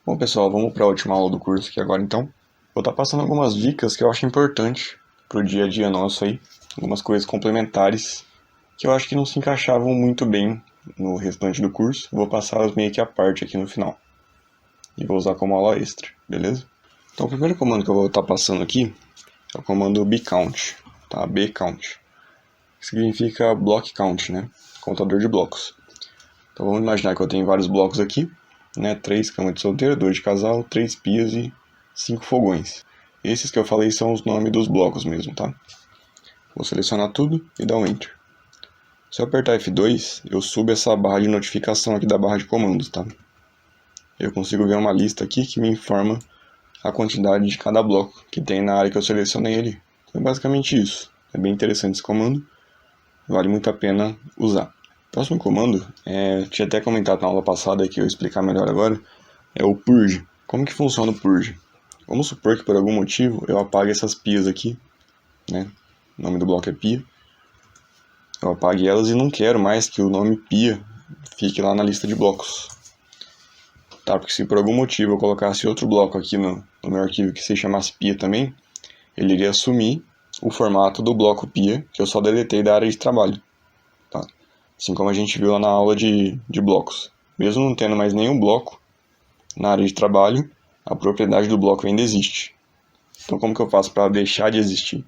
Bom, pessoal, vamos para a última aula do curso aqui agora, então. Vou estar passando algumas dicas que eu acho importante para o dia a dia nosso aí, algumas coisas complementares que eu acho que não se encaixavam muito bem no restante do curso. Vou passá-las meio que à parte aqui no final e vou usar como aula extra, beleza? Então, o primeiro comando que eu vou estar passando aqui é o comando bcount, tá? bcount, que significa block count, né? Contador de blocos. Então, vamos imaginar que eu tenho vários blocos aqui, né? 3 camas de solteiro, 2 de casal, 3 pias e 5 fogões. Esses que eu falei são os nomes dos blocos mesmo, tá? Vou selecionar tudo e dar um Enter. Se eu apertar F2, eu subo essa barra de notificação aqui da barra de comandos, tá? Eu consigo ver uma lista aqui que me informa a quantidade de cada bloco que tem na área que eu selecionei ali. Então é basicamente isso. É bem interessante esse comando, vale muito a pena usar. O próximo comando, tinha até comentado na aula passada que eu vou explicar melhor agora, é o purge. Como que funciona o purge? Vamos supor que por algum motivo eu apague essas pias aqui, né? O nome do bloco é pia. Eu apague elas e não quero mais que o nome pia fique lá na lista de blocos. Tá? Porque se por algum motivo eu colocasse outro bloco aqui no meu arquivo que se chamasse pia também, ele iria assumir o formato do bloco pia que eu só deletei da área de trabalho. Tá? Assim como a gente viu lá na aula de blocos. Mesmo não tendo mais nenhum bloco na área de trabalho, a propriedade do bloco ainda existe. Então como que eu faço para deixar de existir?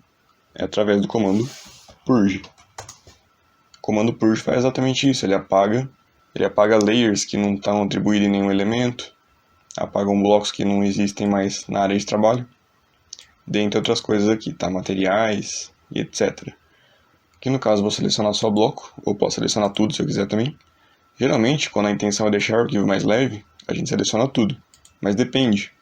É através do comando purge. O comando purge faz exatamente isso, ele apaga layers que não estão atribuídos em nenhum elemento, apagam blocos que não existem mais na área de trabalho, dentre outras coisas aqui, tá? Materiais e etc. Aqui no caso vou selecionar só bloco, ou posso selecionar tudo se eu quiser também. Geralmente, quando a intenção é deixar o arquivo mais leve, a gente seleciona tudo, mas depende.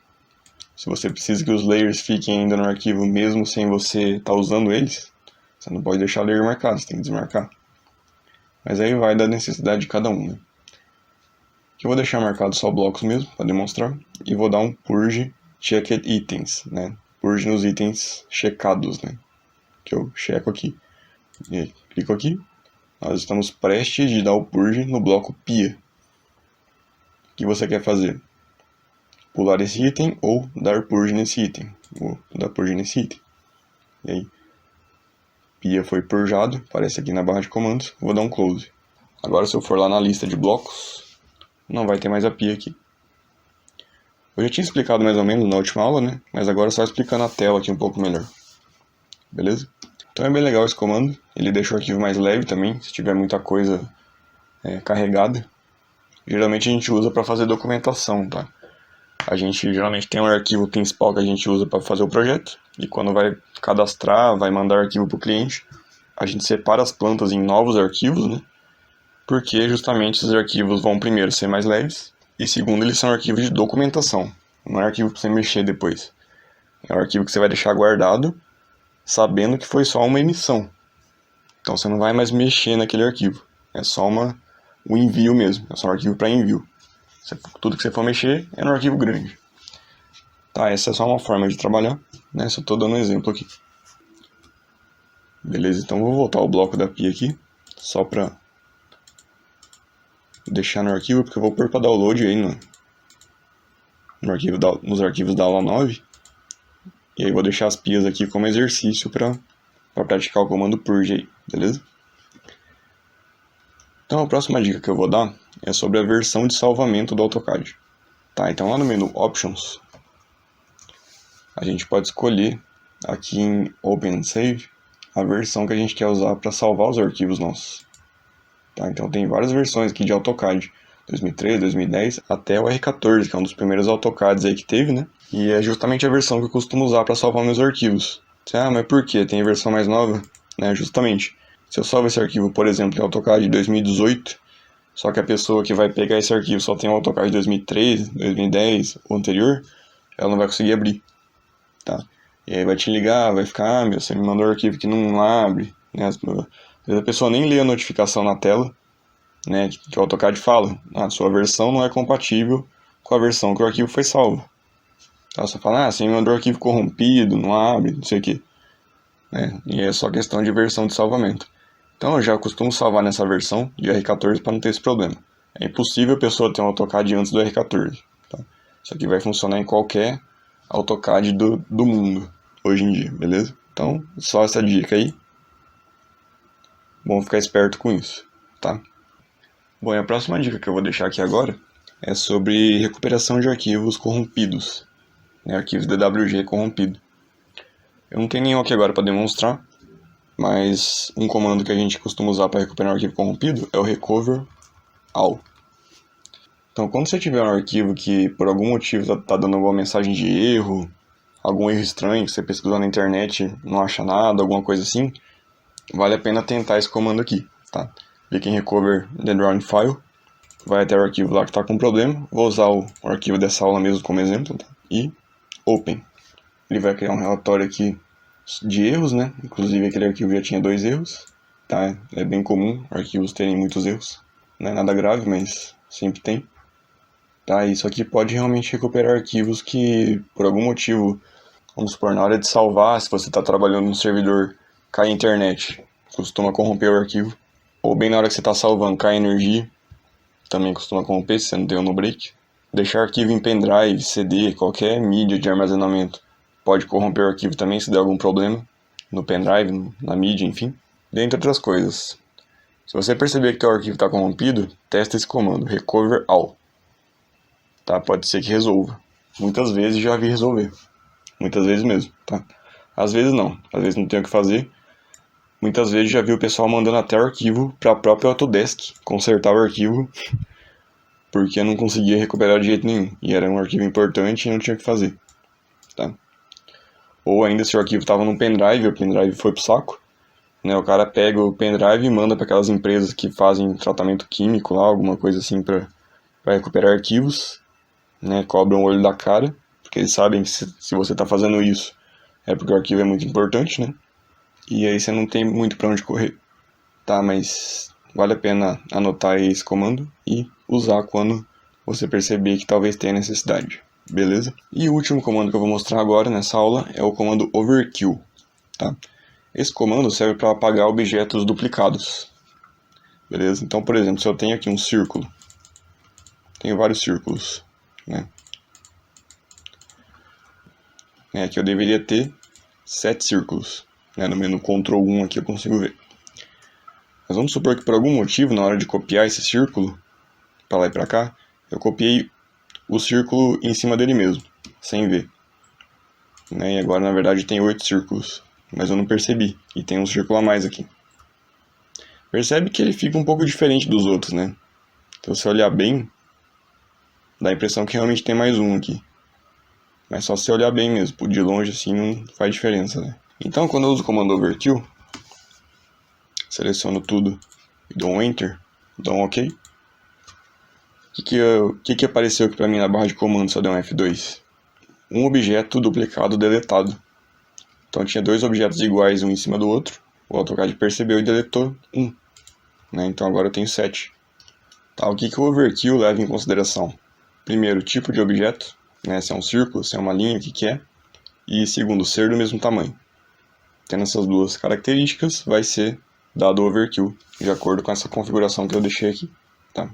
Se você precisa que os layers fiquem ainda no arquivo mesmo sem você estar usando eles, você não pode deixar o layer marcado, você tem que desmarcar. Mas aí vai da necessidade de cada um, né? Aqui eu vou deixar marcado só blocos mesmo, para demonstrar, e vou dar um purge checked items, né? Purge nos itens checados, né? Que eu checo aqui. E aí, clico aqui. Nós estamos prestes de dar o purge no bloco pia. O que você quer fazer? Pular esse item ou dar purge nesse item. Vou dar purge nesse item. E aí, pia foi purgado, aparece aqui na barra de comandos. Vou dar um close. Agora se eu for lá na lista de blocos, não vai ter mais a pia aqui. Eu já tinha explicado mais ou menos na última aula, né? Mas agora só explicando a tela aqui um pouco melhor. Beleza? Então é bem legal esse comando. Ele deixa o arquivo mais leve também, se tiver muita coisa carregada. Geralmente a gente usa para fazer documentação, tá? A gente geralmente tem um arquivo principal que a gente usa para fazer o projeto. E quando vai cadastrar, vai mandar arquivo para o cliente, a gente separa as plantas em novos arquivos, né? Porque justamente esses arquivos vão primeiro ser mais leves e segundo eles são arquivos de documentação, não é arquivo para você mexer depois. É um arquivo que você vai deixar guardado sabendo que foi só uma emissão. Então você não vai mais mexer naquele arquivo, é só o envio mesmo, é só um arquivo para envio. Tudo que você for mexer é no arquivo grande. Tá, essa é só uma forma de trabalhar, né? Só estou dando um exemplo aqui. Beleza, então vou voltar ao bloco da pia aqui, só para deixar no arquivo, porque eu vou pôr para download aí nos arquivos da aula 9. E aí vou deixar as pias aqui como exercício para praticar o comando purge aí, beleza? Então a próxima dica que eu vou dar é sobre a versão de salvamento do AutoCAD. Tá, então lá no menu Options, a gente pode escolher aqui em Open and Save a versão que a gente quer usar para salvar os arquivos nossos. Tá, então tem várias versões aqui de AutoCAD, 2013, 2010, até o R14, que é um dos primeiros AutoCADs aí que teve, né? E é justamente a versão que eu costumo usar para salvar meus arquivos. Mas por quê? Tem versão mais nova? Né, justamente. Se eu salvo esse arquivo, por exemplo, em AutoCAD de 2018, só que a pessoa que vai pegar esse arquivo só tem o AutoCAD de 2013, 2010 ou anterior, ela não vai conseguir abrir. Tá? E aí vai te ligar, vai ficar, você me mandou um arquivo que não abre, né? Às vezes a pessoa nem lê a notificação na tela, né, que o AutoCAD fala, a sua versão não é compatível com a versão que o arquivo foi salvo. Ela só fala, você me mandou arquivo corrompido, não abre, não sei o que. Né? E é só questão de versão de salvamento. Então eu já costumo salvar nessa versão de R14 para não ter esse problema. É impossível a pessoa ter um AutoCAD antes do R14. Tá? Isso aqui vai funcionar em qualquer AutoCAD do mundo, hoje em dia, beleza? Então, só essa dica aí. Bom ficar esperto com isso, tá? Bom, e a próxima dica que eu vou deixar aqui agora é sobre recuperação de arquivos corrompidos, né? Arquivos DWG corrompido. Eu não tenho nenhum aqui agora para demonstrar, mas um comando que a gente costuma usar para recuperar um arquivo corrompido é o recover all. Então, quando você tiver um arquivo que por algum motivo tá dando alguma mensagem de erro, algum erro estranho, você pesquisou na internet, não acha nada, alguma coisa assim, vale a pena tentar esse comando aqui, tá? Clique em recover the drawing file, vai até o arquivo lá que está com problema, vou usar o arquivo dessa aula mesmo como exemplo, tá? E open. Ele vai criar um relatório aqui de erros, né? Inclusive aquele arquivo já tinha 2 erros, tá? É bem comum arquivos terem muitos erros, não é nada grave, mas sempre tem. Tá? Isso aqui pode realmente recuperar arquivos que, por algum motivo, vamos supor, na hora de salvar, se você está trabalhando no servidor, cai a internet, costuma corromper o arquivo. Ou bem na hora que você está salvando, cai a energia, também costuma corromper, se você não deu no break. Deixar arquivo em pendrive, CD, qualquer mídia de armazenamento, pode corromper o arquivo também se der algum problema, no pendrive, na mídia, enfim. Dentre outras coisas. Se você perceber que o arquivo está corrompido, testa esse comando, recover all. Tá? Pode ser que resolva. Muitas vezes já vi resolver. Muitas vezes mesmo, tá? Às vezes não. Às vezes não tem o que fazer. Muitas vezes já vi o pessoal mandando até o arquivo para a própria Autodesk consertar o arquivo porque não conseguia recuperar de jeito nenhum. E era um arquivo importante e não tinha o que fazer, tá? Ou ainda se o arquivo estava no pendrive, o pendrive foi pro saco, né? O cara pega o pendrive e manda para aquelas empresas que fazem tratamento químico lá, alguma coisa assim para recuperar arquivos, né? Cobram o olho da cara, porque eles sabem que se você está fazendo isso é porque o arquivo é muito importante, né? E aí você não tem muito para onde correr, tá? Mas vale a pena anotar esse comando e usar quando você perceber que talvez tenha necessidade, beleza? E o último comando que eu vou mostrar agora nessa aula é o comando overkill, tá? Esse comando serve para apagar objetos duplicados, beleza? Então, por exemplo, se eu tenho aqui um círculo, tenho vários círculos, né? Aqui eu deveria ter 7 círculos, né? No menu Ctrl 1 aqui eu consigo ver. Mas vamos supor que por algum motivo, na hora de copiar esse círculo, para lá e para cá, eu copiei o círculo em cima dele mesmo, sem ver. Né? E agora, na verdade, tem 8 círculos, mas eu não percebi, e tem um círculo a mais aqui. Percebe que ele fica um pouco diferente dos outros, né? Então, se você olhar bem, dá a impressão que realmente tem mais um aqui. Mas só se você olhar bem mesmo, de longe assim não faz diferença, né? Então, quando eu uso o comando overkill, seleciono tudo e dou um Enter, dou um OK. O que apareceu aqui para mim na barra de comando se eu der um F2? Um objeto duplicado deletado. Então tinha 2 objetos iguais um em cima do outro, o AutoCAD percebeu e deletou um. Né? Então agora eu tenho 7. Tá, o que o overkill leva em consideração? Primeiro, tipo de objeto, né? Se é um círculo, se é uma linha, o que é. E segundo, ser do mesmo tamanho. Tendo essas duas características, vai ser dado o overkill, de acordo com essa configuração que eu deixei aqui. Tá?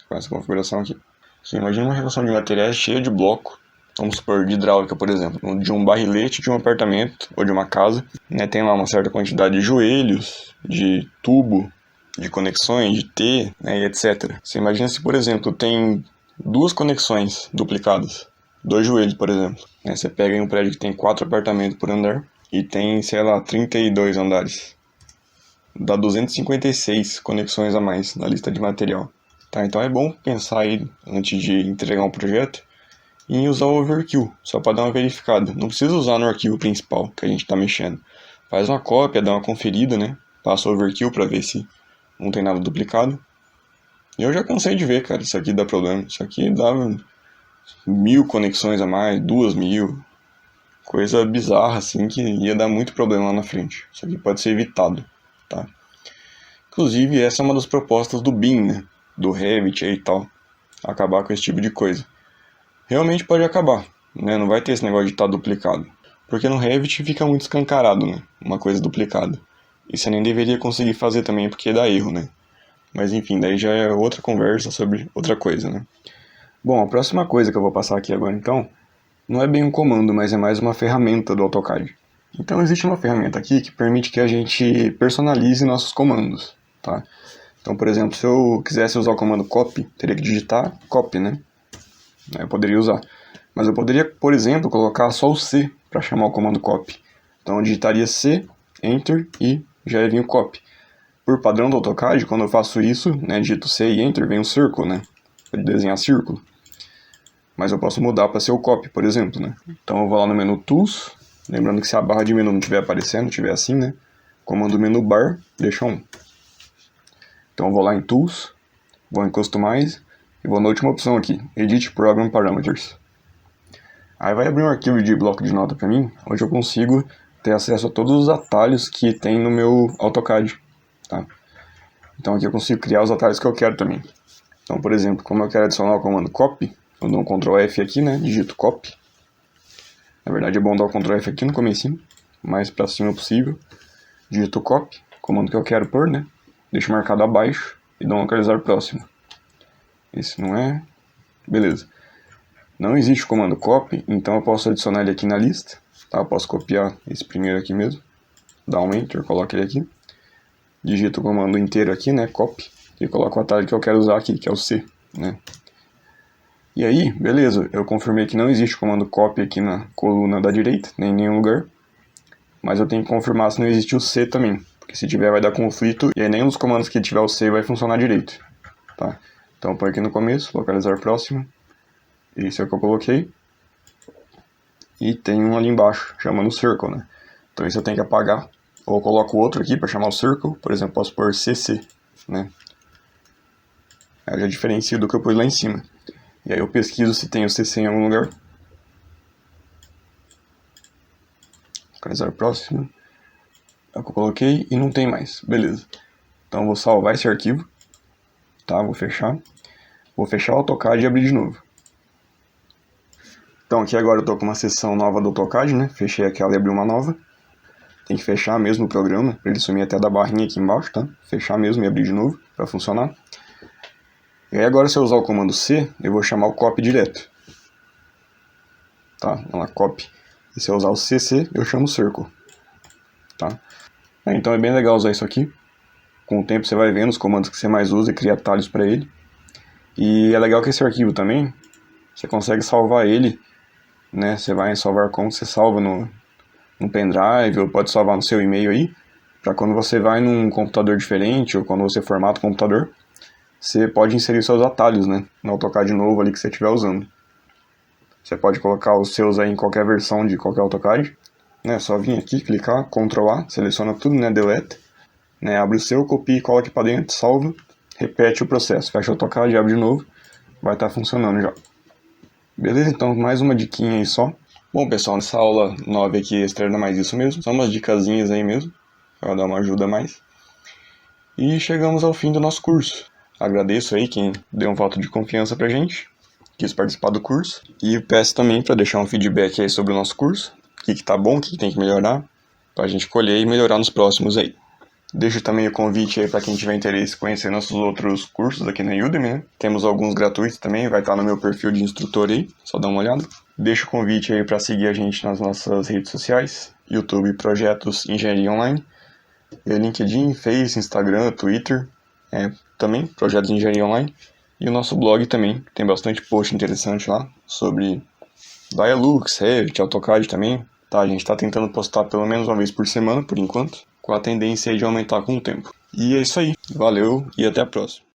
Com essa configuração aqui. Você imagina uma relação de materiais cheia de bloco, vamos supor, de hidráulica, por exemplo, de um barrilete de um apartamento ou de uma casa, né? Tem lá uma certa quantidade de joelhos, de tubo, de conexões, de T, né, e etc. Você imagina se, por exemplo, tem 2 conexões duplicadas, 2 joelhos, por exemplo. Né? Você pega em um prédio que tem 4 apartamentos por andar e tem, sei lá, 32 andares. Dá 256 conexões a mais na lista de material. Tá? Então é bom pensar aí, antes de entregar um projeto, em usar o overkill, só para dar uma verificada. Não precisa usar no arquivo principal que a gente está mexendo. Faz uma cópia, dá uma conferida, né? Passa o overkill para ver se não tem nada duplicado. E eu já cansei de ver, cara, isso aqui dá problema. Isso aqui dá 1000 conexões a mais, 2000. Coisa bizarra, assim, que ia dar muito problema lá na frente. Isso aqui pode ser evitado, tá? Inclusive, essa é uma das propostas do BIM, né? Do Revit aí e tal. Acabar com esse tipo de coisa. Realmente pode acabar, né? Não vai ter esse negócio de estar duplicado. Porque no Revit fica muito escancarado, né? Uma coisa duplicada. E você nem deveria conseguir fazer também porque dá erro, né? Mas enfim, daí já é outra conversa sobre outra coisa, né? Bom, a próxima coisa que eu vou passar aqui agora então, não é bem um comando, mas é mais uma ferramenta do AutoCAD. Então existe uma ferramenta aqui que permite que a gente personalize nossos comandos, tá? Então, por exemplo, se eu quisesse usar o comando copy, teria que digitar copy, né? Eu poderia usar. Mas eu poderia, por exemplo, colocar só o C para chamar o comando copy. Então eu digitaria C, Enter e já ia vir o copy. Por padrão do AutoCAD, quando eu faço isso, né, digito C e Enter, vem um círculo, né? Para desenhar círculo. Mas eu posso mudar para ser o copy, por exemplo, né? Então eu vou lá no menu Tools, lembrando que se a barra de menu não estiver aparecendo, estiver assim, né? Comando menu bar, deixa 1. Então eu vou lá em Tools, vou em Customize e vou na última opção aqui, Edit Program Parameters. Aí vai abrir um arquivo de bloco de nota para mim, onde eu consigo ter acesso a todos os atalhos que tem no meu AutoCAD, tá? Então aqui eu consigo criar os atalhos que eu quero também. Então, por exemplo, como eu quero adicionar o comando copy, eu dou um Ctrl F aqui, né? Digito copy. Na verdade é bom dar o Ctrl F aqui no comecinho, mais para cima possível. Digito copy, comando que eu quero pôr, né? Deixo marcado abaixo e dou um localizar próximo. Esse não é. Beleza. Não existe o comando copy, então eu posso adicionar ele aqui na lista. Tá? Eu posso copiar esse primeiro aqui mesmo. Dá um Enter, coloco ele aqui. Digito o comando inteiro aqui, né? Copy. E coloco o atalho que eu quero usar aqui, que é o C, né? E aí, beleza, eu confirmei que não existe comando copy aqui na coluna da direita, nem em nenhum lugar. Mas eu tenho que confirmar se não existe o C também, porque se tiver vai dar conflito e aí nenhum dos comandos que tiver o C vai funcionar direito. Tá? Então eu ponho aqui no começo, localizar próximo. Esse é o que eu coloquei. E tem um ali embaixo, chamando Circle, né? Então esse eu tenho que apagar. Ou eu coloco outro aqui para chamar o Circle, por exemplo, posso pôr CC, né? Aí eu já diferencio do que eu pus lá em cima. E aí eu pesquiso se tem o CC em algum lugar. Localizar próximo. É o que eu coloquei e não tem mais. Beleza. Então eu vou salvar esse arquivo. Tá, vou fechar. Vou fechar o AutoCAD e abrir de novo. Então aqui agora eu tô com uma seção nova do AutoCAD, né? Fechei aquela e abri uma nova. Tem que fechar mesmo o programa, para ele sumir até da barrinha aqui embaixo, tá? Fechar mesmo e abrir de novo, para funcionar. E aí agora se eu usar o comando C, eu vou chamar o copy direto. Tá? Vamos lá, copy. E se eu usar o CC, eu chamo o circle. Tá? Então é bem legal usar isso aqui. Com o tempo você vai vendo os comandos que você mais usa e cria atalhos para ele. E é legal que esse arquivo também, você consegue salvar ele, né? Você vai em salvar como, você salva no pendrive, ou pode salvar no seu e-mail aí, para quando você vai num computador diferente, ou quando você formata o computador, você pode inserir seus atalhos, né? No AutoCAD novo ali que você estiver usando. Você pode colocar os seus aí em qualquer versão de qualquer AutoCAD, né? Só vir aqui, clicar, Ctrl A, seleciona tudo, né? Delete, né? Abre o seu, copia e cola aqui para dentro, salva, repete o processo, fecha o AutoCAD, abre de novo, vai estar funcionando já. Beleza? Então mais uma diquinha aí só. Bom pessoal, nessa aula 9 aqui extra era mais isso mesmo, só umas dicasinhas aí mesmo, para dar uma ajuda a mais. E chegamos ao fim do nosso curso. Agradeço aí quem deu um voto de confiança pra gente, quis participar do curso. E peço também para deixar um feedback aí sobre o nosso curso, o que tá bom, o que tem que melhorar, pra gente colher e melhorar nos próximos aí. Deixo também o convite aí para quem tiver interesse em conhecer nossos outros cursos aqui na Udemy, né? Temos alguns gratuitos também, vai estar no meu perfil de instrutor aí, só dá uma olhada. Deixo o convite aí para seguir a gente nas nossas redes sociais, YouTube Projetos Engenharia Online, LinkedIn, Face, Instagram, Twitter, também Projetos Engenharia Online, e o nosso blog também, tem bastante post interessante lá sobre Dialux, Revit, AutoCAD também. Tá, a gente está tentando postar pelo menos uma vez por semana, por enquanto, com a tendência aí de aumentar com o tempo. E é isso aí, valeu e até a próxima.